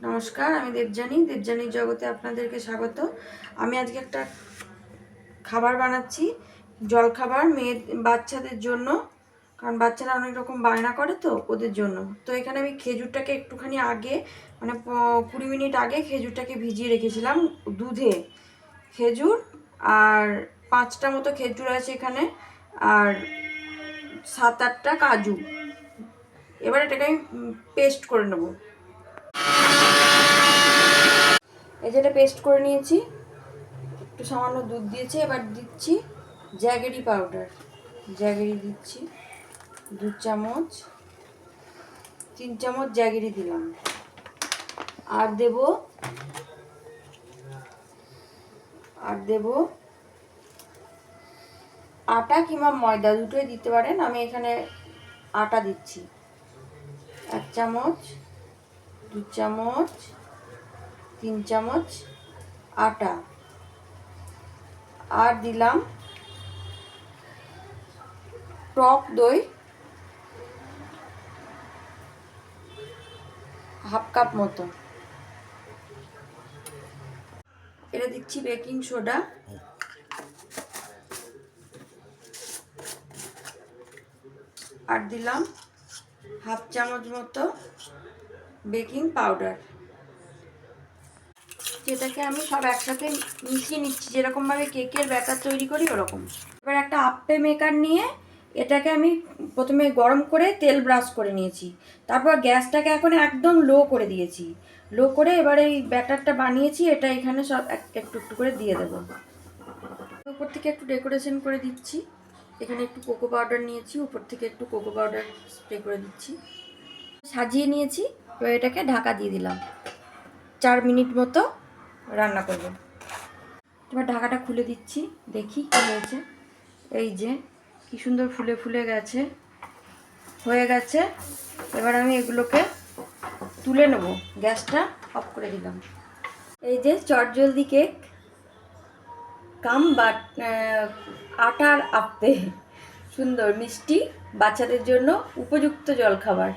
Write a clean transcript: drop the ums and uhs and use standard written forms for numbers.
নমস্কার, আমি দেবযানীর জগতে আপনাদেরকে স্বাগত। আমি আজকে একটা খাবার বানাচ্ছি, জলখাবার বাচ্চাদের জন্য, কারণ বাচ্চারা অনেক রকম বায়না করে তো ওদের জন্য। তো এখানে আমি খেজুরটাকে একটুখানি আগে, মানে 20 মিনিট আগে খেজুরটাকে ভিজিয়ে রেখেছিলাম দুধে। খেজুর আর 5টা মতো খেজুর আছে এখানে, আর 7-8টা কাজু। এবার এটাকে আমি পেস্ট করে নেবো। এই যেটা পেস্ট করে নিয়েছি, একটু সামান্য দুধ দিয়েছি। এবার দিচ্ছি জ্যাগেরি পাউডার। জ্যাগেরি দিচ্ছি 2 চামচ, 3 চামচ জ্যাগেরি দিলাম। আর দেব আটা কিংবা ময়দা, দুটোই দিতে পারেন। আমি এখানে আটা দিচ্ছি 1 চামচ, 2 চামচ, 3 চামচ আটা। আর দিলাম টক দই হাফ কাপ মতো। এটা দিচ্ছি বেকিং সোডা, আর দিলাম হাফ চামচ মতো বেকিং পাউডার। যেটাকে আমি সব একসাথে মিশিয়ে নিচ্ছি, যেরকমভাবে কেকের ব্যাটার তৈরি করি ওরকম। এবার একটা আপ্পে মেকার নিয়ে এটাকে আমি প্রথমে গরম করে তেল ব্রাশ করে নিয়েছি। তারপর গ্যাসটাকে এখন একদম লো করে দিয়েছি। লো করে এবার এই ব্যাটারটা বানিয়েছি, এটা এখানে সব একটু একটু করে দিয়ে দেবো। উপর থেকে একটু ডেকোরেশন করে দিচ্ছি। এখানে একটু কোকো পাউডার নিয়েছি, উপর থেকে একটু কোকো পাউডার স্প্রে করে দিচ্ছি। সাজিয়ে নিয়েছি। এবার এটাকে ঢাকা দিয়ে দিলাম, 4 মিনিট মতো রান্না করব। এবার ঢাকাটা খুলে দিচ্ছি, দেখি কী হয়েছে। এই যে কি সুন্দর ফুলে ফুলে গেছে, হয়ে গেছে। এবার আমি এগুলোকে তুলে নেব। গ্যাসটা অফ করে দিলাম। এই যে চটজলদি কেক কাম আটার আপ্পে, সুন্দর মিষ্টি বাচ্চাদের জন্য উপযুক্ত জলখাবার।